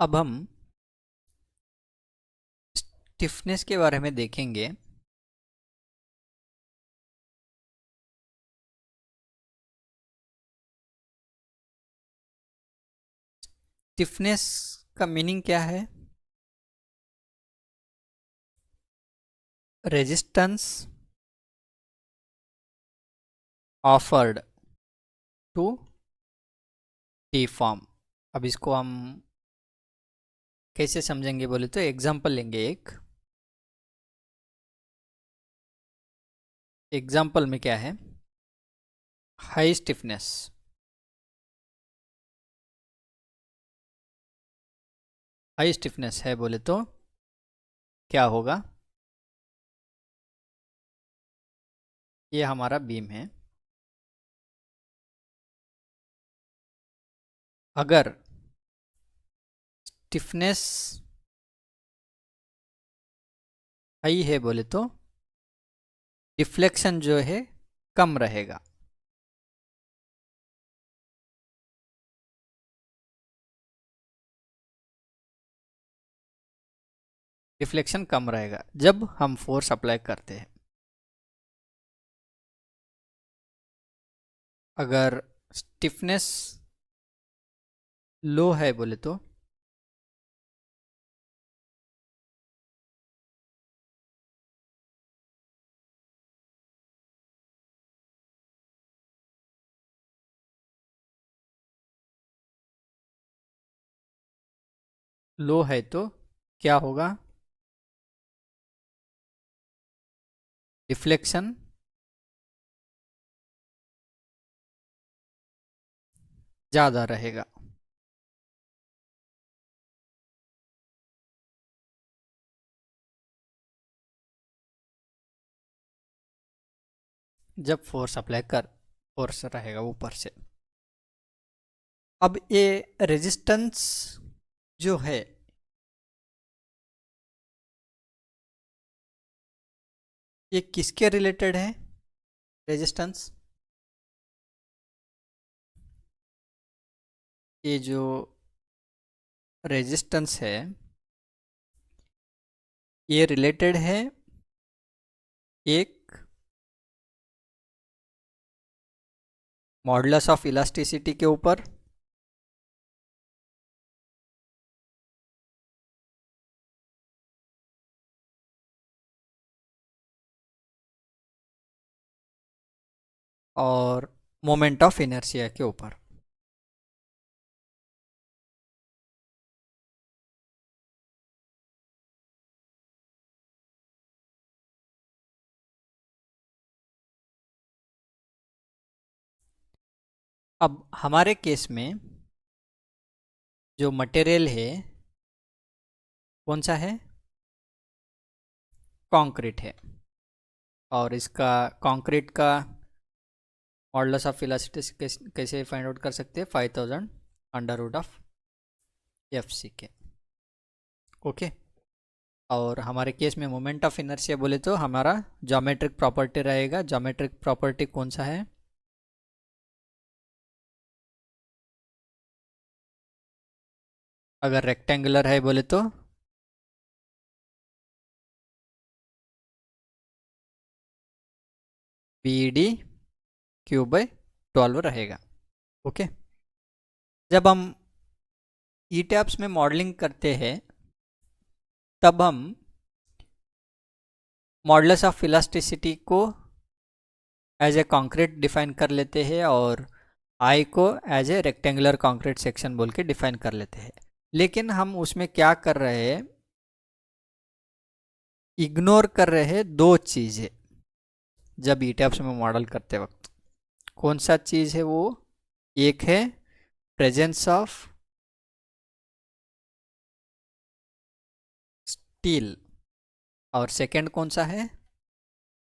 अब हम स्टिफनेस के बारे में देखेंगे। स्टिफनेस का मीनिंग क्या है? Resistance offered to deform. अब इसको हम कैसे समझेंगे बोले तो एग्जांपल लेंगे। एक एग्जांपल में क्या है? High stiffness. हाई स्टिफनेस है बोले तो क्या होगा? ये हमारा बीम है। अगर स्टिफनेस हाई है बोले तो डिफ्लेक्शन जो है कम रहेगा। डिफ्लेक्शन कम रहेगा जब हम फोर्स अप्लाई करते हैं। अगर स्टिफनेस लो है बोले तो लो है तो क्या होगा? डिफ्लेक्शन ज़्यादा रहेगा। जब फोर्स रहेगा ऊपर से। अब ये रेजिस्टेंस जो है ये किसके रिलेटेड है? रेजिस्टेंस ये जो रेजिस्टेंस है ये रिलेटेड है एक मॉडुलस ऑफ इलास्टिसिटी के ऊपर। और मोमेंट ऑफ इनर्शिया के ऊपर। अब हमारे केस में जो मटेरियल है कौन सा है? कंक्रीट है। और इसका कंक्रीट का मॉडुलस ऑफ इलास्टिसिटी कैसे फाइंड आउट कर सकते हैं? 5000 under root of F C K. Okay. और हमारे केस में मोमेंट ऑफ इनर्शिया बोले तो हमारा ज्योमेट्रिक प्रॉपर्टी रहेगा। ज्योमेट्रिक प्रॉपर्टी कौन सा है? अगर रेक्टेंगुलर है बोले तो बी डी क्यू बाई 12 रहेगा। ओके। जब हम ई टैप्स में मॉडलिंग करते हैं तब हम मॉडुलस ऑफ इलास्टिसिटी को एज ए कंक्रीट डिफाइन कर लेते हैं और आई को as a rectangular concrete section बोल के डिफाइन कर लेते हैं। लेकिन हम उसमें क्या कर रहे हैं? इग्नोर कर रहे हैं दो चीज़ें जब ई टैप्स में मॉडल करते वक्त। कौन सा चीज़ है वो? एक है प्रेजेंस ऑफ स्टील और सेकंड कौन सा है?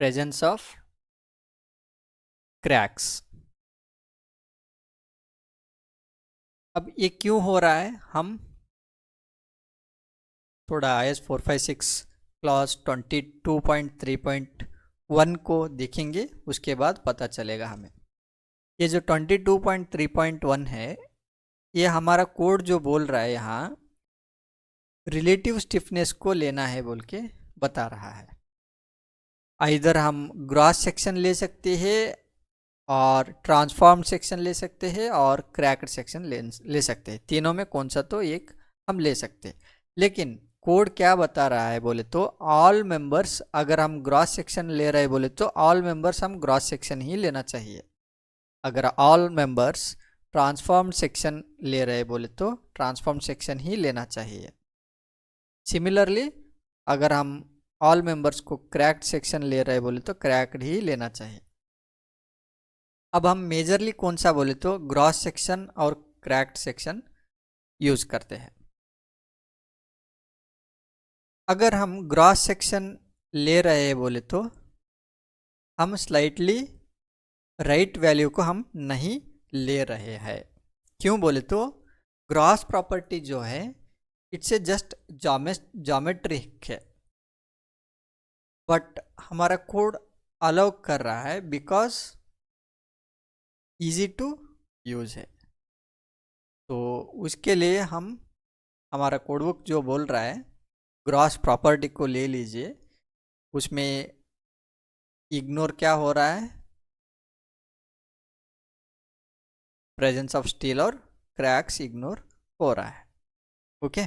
Presence of cracks. अब ये क्यों हो रहा है? हम थोड़ा IS 456 क्लॉज 22.3.1 को देखेंगे, उसके बाद पता चलेगा हमें। ये जो 22.3.1 है ये हमारा कोड जो बोल रहा है यहाँ रिलेटिव स्टिफनेस को लेना है बोल के बता रहा है। इधर हम ग्रॉस सेक्शन ले सकते हैं और ट्रांसफॉर्म सेक्शन ले सकते हैं और क्रैक्ड सेक्शन ले सकते हैं। तीनों में कौन सा तो एक हम ले सकते हैं। लेकिन कोड क्या बता रहा है बोले तो ऑल मेंबर्स, अगर हम ग्रॉस सेक्शन ले रहे बोले तो ऑल मेंबर्स हम ग्रॉस सेक्शन ही लेना चाहिए। अगर ऑल मेंबर्स ट्रांसफॉर्म सेक्शन ले रहे बोले तो ट्रांसफॉर्म सेक्शन ही लेना चाहिए। सिमिलरली अगर हम ऑल मेंबर्स को क्रैक्ड सेक्शन ले रहे बोले तो क्रैक्ड ही लेना चाहिए। अब हम मेजरली कौन सा बोले तो ग्रॉस सेक्शन और क्रैक्ड सेक्शन यूज करते हैं। अगर हम ग्रॉस सेक्शन ले रहे हैं बोले तो हम स्लाइटली राइट वैल्यू को हम नहीं ले रहे हैं। क्यों बोले तो ग्रॉस प्रॉपर्टी जो है इट्स ए जस्ट ज्योमेट्रिक है, बट हमारा कोड अलाउ कर रहा है बिकॉज इजी टू यूज है। तो उसके लिए हम हमारा कोडबुक जो बोल रहा है ग्रॉस प्रॉपर्टी को ले लीजिए, उसमें इग्नोर क्या हो रहा है, प्रेजेंस ऑफ स्टील और क्रैक्स इग्नोर हो रहा है। ओके,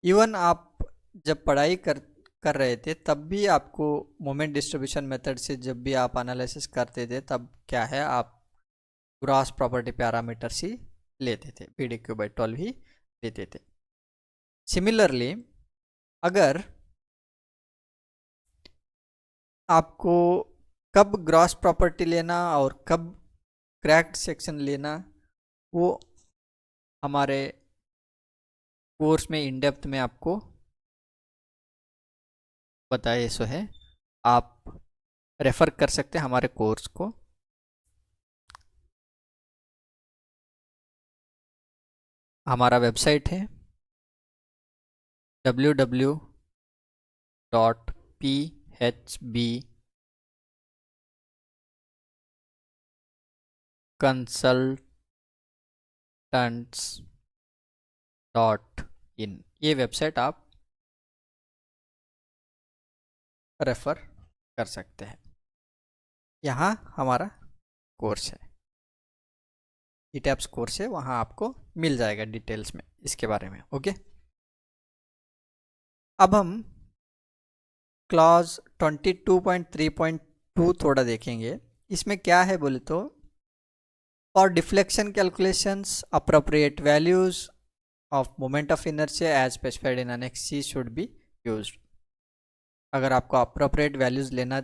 इवन आप जब पढ़ाई कर रहे थे तब भी आपको मोमेंट डिस्ट्रीब्यूशन मेथड से जब भी आप एनालिसिस करते थे तब क्या है आप ग्रॉस प्रॉपर्टी पैरामीटर्स ही लेते थे, PDQ/12 ही लेते थे। सिमिलरली अगर आपको कब ग्रॉस प्रॉपर्टी लेना और कब क्रैक्ड सेक्शन लेना वो हमारे कोर्स में इन डेप्थ में आपको बताए सो है, आप रेफर कर सकते हैं हमारे कोर्स को। हमारा वेबसाइट है www.phbconsultants.in। ये वेबसाइट आप रेफर कर सकते हैं। यहाँ हमारा कोर्स है, ईटैप्स कोर्स है, वहाँ आपको मिल जाएगा डिटेल्स में इसके बारे में। ओके, अब हम क्लॉज 22.3.2 थोड़ा देखेंगे। इसमें क्या है बोले तो for deflection calculations appropriate values of moment of inertia as specified in annex C should be used. अगर आपको अप्रोप्रिएट वैल्यूज लेना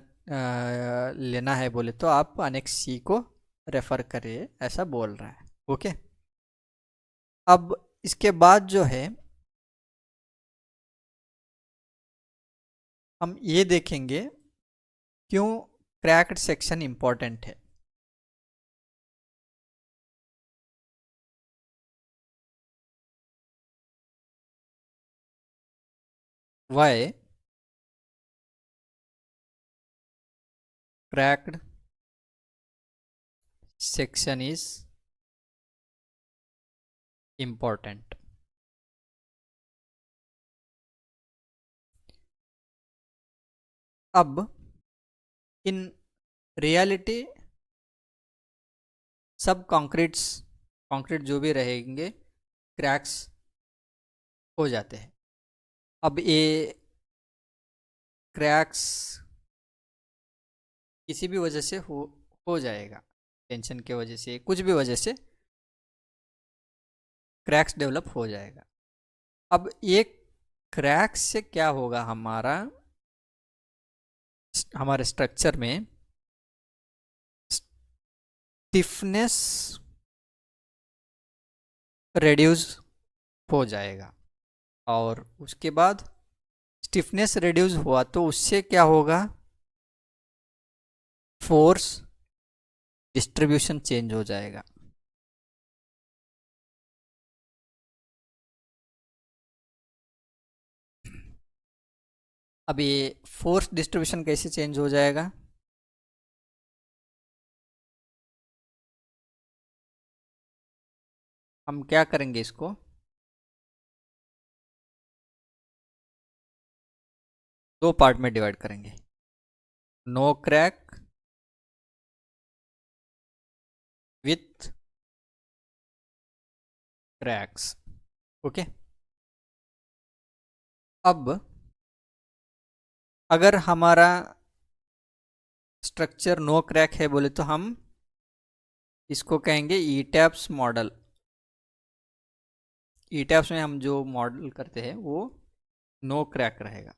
है बोले तो आप एनेक्स सी को रेफर करिए, ऐसा बोल रहा है। ओके, अब इसके बाद जो है हम ये देखेंगे क्यों क्रैक्ड सेक्शन इंपॉर्टेंट है। Why cracked section is important। अब इन रियलिटी सब कंक्रीट जो भी रहेंगे क्रैक्स हो जाते हैं। अब ये क्रैक्स किसी भी वजह से हो जाएगा, टेंशन के वजह से कुछ भी वजह से क्रैक्स डेवलप हो जाएगा। अब ये क्रैक्स से क्या होगा, हमारे स्ट्रक्चर में स्टिफनेस रेड्यूस हो जाएगा और उसके बाद स्टिफनेस रेड्यूस हुआ तो उससे क्या होगा, फोर्स डिस्ट्रीब्यूशन चेंज हो जाएगा। अब ये फोर्स डिस्ट्रीब्यूशन कैसे चेंज हो जाएगा, हम क्या करेंगे इसको, दो पार्ट में डिवाइड करेंगे, no crack with cracks. Okay, अब अगर हमारा स्ट्रक्चर नो क्रैक है बोले तो हम इसको कहेंगे ईटैप्स मॉडल। ईटैप्स में हम जो मॉडल करते हैं वो नो क्रैक रहेगा।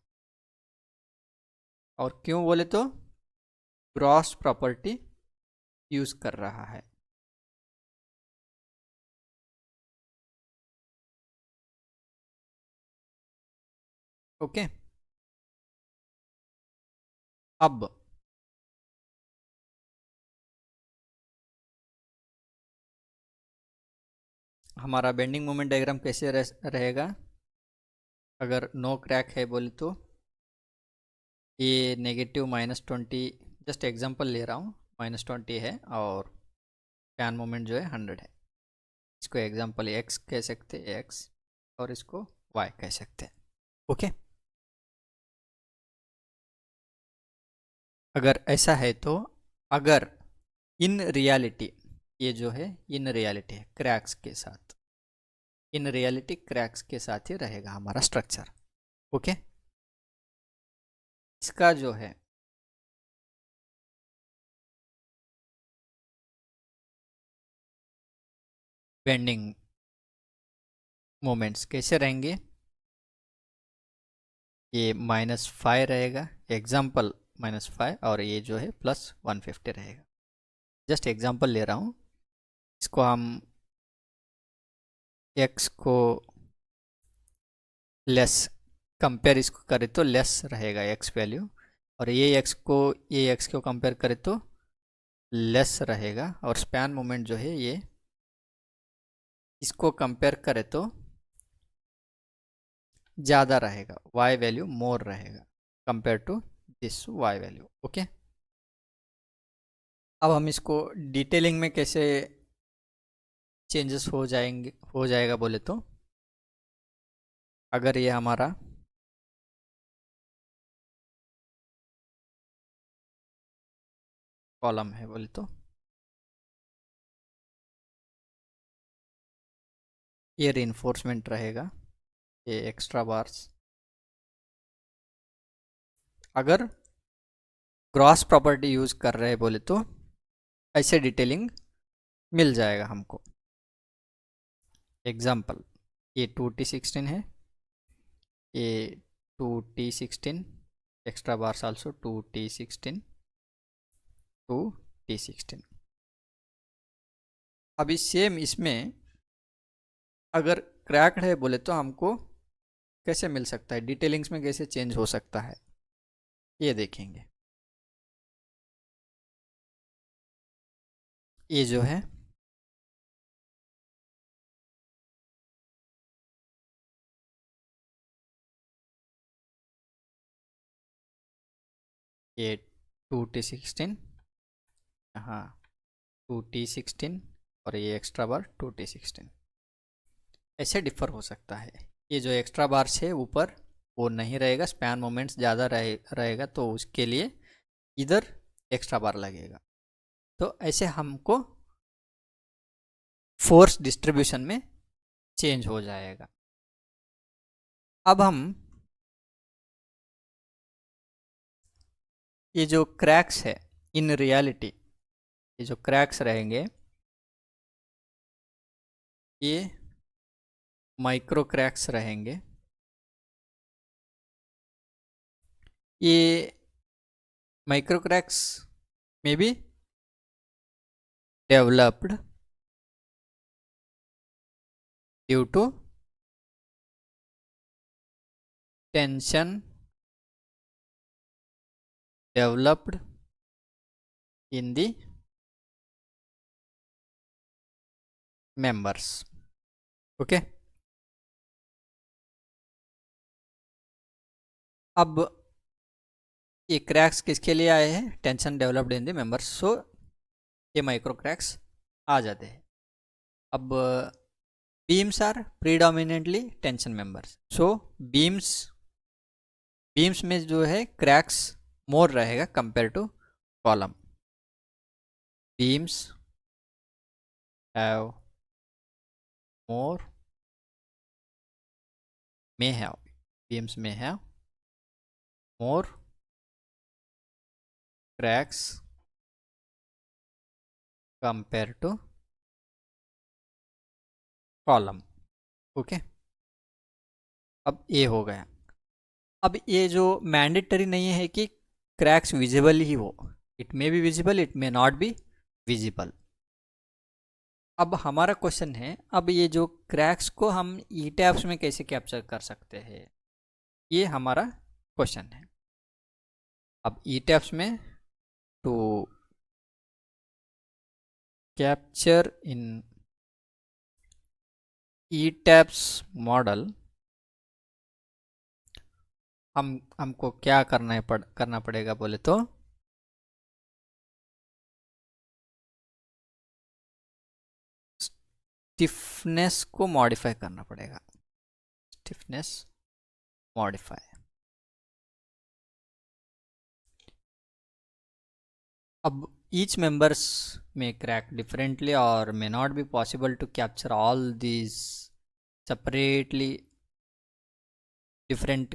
और क्यों बोले तो ग्रॉस प्रॉपर्टी यूज कर रहा है। ओके, अब हमारा बेंडिंग मोमेंट डायग्राम कैसे रहेगा। अगर नो क्रैक है बोले तो ये नेगेटिव -20, जस्ट एग्जांपल ले रहा हूँ, -20 है और फैन मोमेंट जो है 100 है। इसको एग्जांपल एक्स कह सकते हैं, एक्स, और इसको वाई कह सकते हैं। ओके, अगर ऐसा है तो अगर इन रियलिटी, ये जो है इन रियलिटी है क्रैक्स के साथ, इन रियलिटी क्रैक्स के साथ ही रहेगा हमारा स्ट्रक्चर। ओके, इसका जो है बेंडिंग मोमेंट्स कैसे रहेंगे, ये -5 रहेगा, एग्जाम्पल -5, और ये जो है +150 रहेगा। जस्ट एग्जाम्पल ले रहा हूँ, इसको हम x को लेस कंपेयर इसको करें तो लेस रहेगा x वैल्यू, और ये x को कंपेयर करें तो लेस रहेगा, और स्पैन मोमेंट जो है ये इसको कंपेयर करें तो ज़्यादा रहेगा, y वैल्यू मोर रहेगा compare to this y value. Okay, अब हम इसको डिटेलिंग में कैसे चेंजेस हो जाएगा बोले तो अगर ये हमारा कॉलम है बोले तो ये रिइंफोर्समेंट रहेगा, ये एक्स्ट्रा बार्स। अगर ग्रॉस प्रॉपर्टी यूज कर रहे हैं बोले तो ऐसे डिटेलिंग मिल जाएगा हमको। एग्जाम्पल, ये 2T16 है, ये 2T16 extra bars also 2T16 2T16। अभी सेम इसमें अगर क्रैक्ड है बोले तो हमको कैसे मिल सकता है, डिटेलिंग्स में कैसे चेंज हो सकता है ये देखेंगे। ये जो है ये 2T16, हाँ 2T16, और ये एक्स्ट्रा बार 2T16 ऐसे डिफर हो सकता है। ये जो एक्स्ट्रा बार्स है ऊपर वो नहीं रहेगा, स्पैन मोमेंट्स ज़्यादा रहेगा तो उसके लिए इधर एक्स्ट्रा बार लगेगा। तो ऐसे हमको फोर्स डिस्ट्रीब्यूशन में चेंज हो जाएगा। अब हम ये जो क्रैक्स है इन रियलिटी, ये जो क्रैक्स रहेंगे ये माइक्रो क्रैक्स रहेंगे। ये माइक्रो क्रैक्स में भी developed due to tension developed in the members। Okay, अब ये क्रैक्स किसके लिए आए हैं, tension developed in the members, so ये माइक्रो क्रैक्स आ जाते हैं। अब beams are predominantly tension members, so beams beams में जो है क्रैक्स मोर रहेगा compare to column. Beams have more, may have, beams may have more cracks compared to column. Okay, अब ये हो गया. अब ये जो मैंडेटरी नहीं है कि क्रैक्स विजिबल ही हो, it may be visible, it may not be visible. अब हमारा क्वेश्चन है, अब ये जो क्रैक्स को हम ई टैब्स में कैसे कैप्चर कर सकते हैं, ये हमारा क्वेश्चन है. अब ई टैब्स में to capture in E tabs model हमको क्या करना पड़ेगा बोले तो स्टिफनेस को मॉडिफाई करना पड़ेगा. Stiffness modify. अब each members may crack differently or may not be possible to capture all these separately different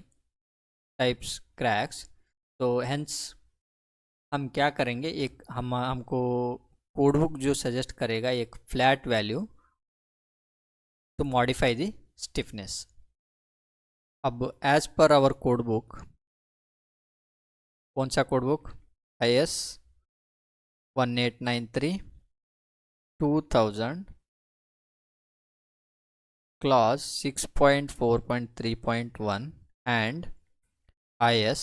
types cracks. तो hence हम क्या करेंगे, एक हमको कोडबुक जो सजेस्ट करेगा एक flat value to modify the stiffness. अब एज पर आवर कोडबुक, कौन सा codebook, IS 1893/2000 clause 6.4.3.1 and IS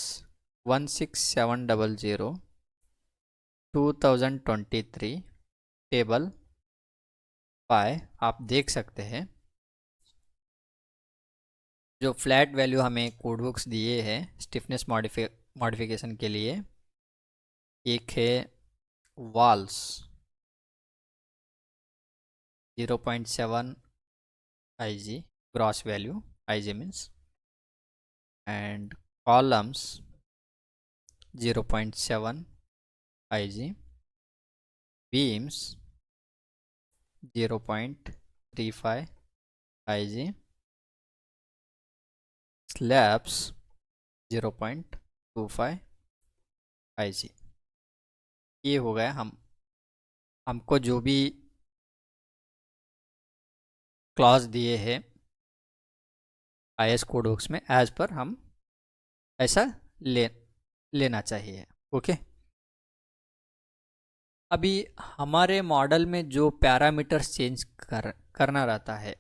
16700/2023 table 5 आप देख सकते हैं. जो फ्लैट वैल्यू हमें कोडबुक्स दिए हैं स्टिफनेस मॉडिफिकेशन के लिए, एक है walls 0.7 IG gross value, IG means, and columns 0.7 IG, beams 0.35 IG, slabs 0.25 IG. ये हो गया. हमको जो भी क्लॉज दिए हैं IS कोडबुक्स में एज पर हम ऐसा लेना चाहिए. ओके, अभी हमारे मॉडल में जो पैरामीटर्स चेंज करना रहता है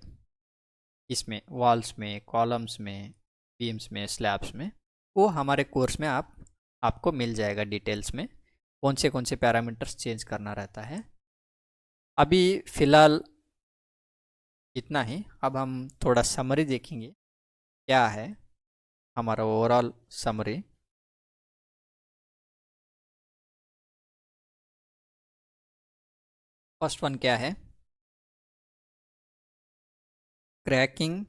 इसमें, वॉल्स में, कॉलम्स में, बीम्स में, स्लैब्स में, वो हमारे कोर्स में आपको मिल जाएगा डिटेल्स में कौन से पैरामीटर्स चेंज करना रहता है. अभी फ़िलहाल इतना ही. अब हम थोड़ा समरी देखेंगे क्या है हमारा ओवरऑल समरी. फर्स्ट वन क्या है, cracking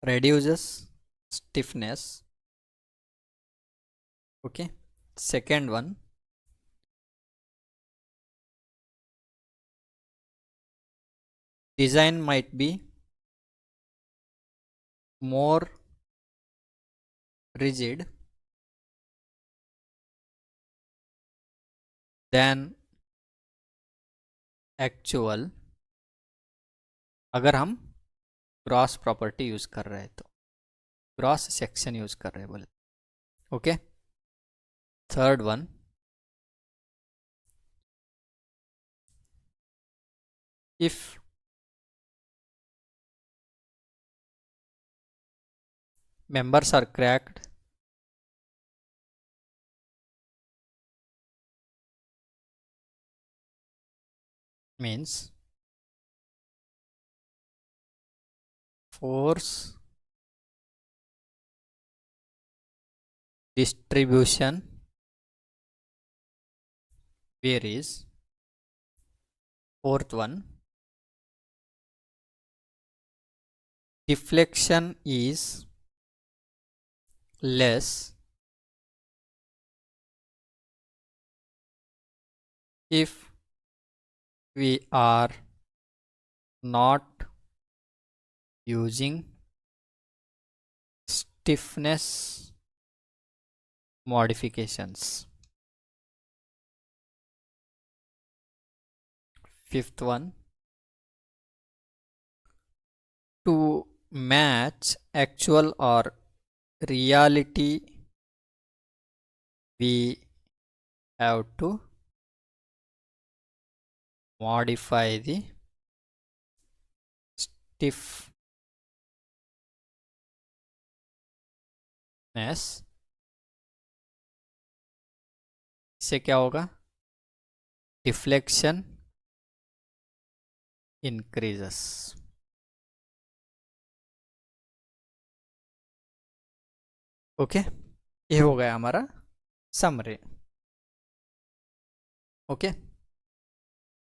reduces stiffness. Okay, second one, design might be more rigid than actual अगर हम ग्रॉस प्रॉपर्टी यूज कर रहे हैं तो, ग्रॉस सेक्शन यूज कर रहे हैं बोले. Okay, third one, if members are cracked means force distribution varies. Fourth one, deflection is less if we are not using stiffness modifications. Fifth one, to match actual or reality, we have to modify the stiffness इससे क्या होगा, deflection increases. Okay, ये हो गया हमारा summary. Okay.